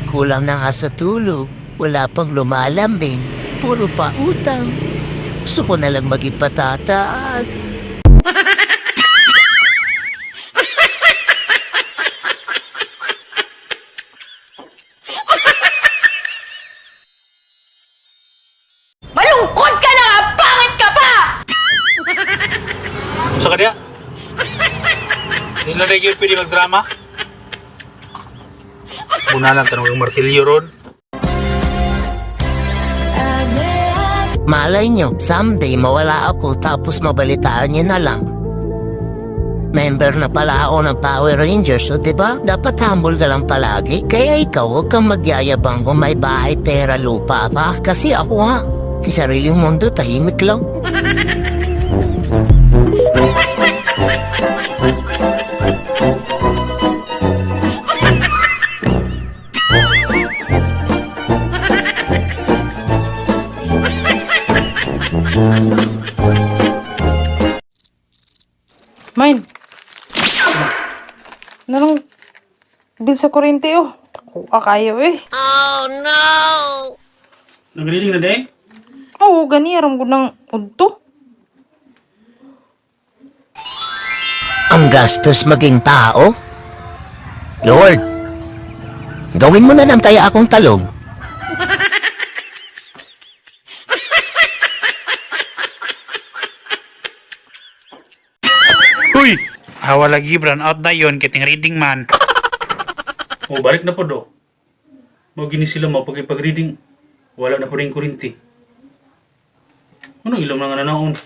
kulang na nga sa tulog. Wala pang lumalambing. Puro pa utang. Gusto ko na lang maging patataas. Malungkot ka na nga! Pangit ka pa! Sa kanya? Hindi na rin yun pwede magdrama? Muna lang tanong yung martilyo ron. Malay nyo, someday mawala ako tapos mabalitaan nyo na lang. Member na pala ako ng Power Rangers, so diba? Dapat humble ka lang palagi. Kaya ikaw, huwag kang magyayabang kung may bahay, pera, lupa pa. Kasi ako ha, sa sariling mundo, tahimik lang. Mine. Nanong bill sa kuryente oh. Ako akayo eh. Nagriling na day? Oo, gani aram ko ng udto. Ang gastos maging tao? Lord, gawin mo na lang tayo akong talong. Uy! Hawa lagi, brand out na yun, kiting reading man. O, balik na po do. Mau gini sila mo pag-reading. Wala na po rin kurinti. Ano ilang na nga na naon?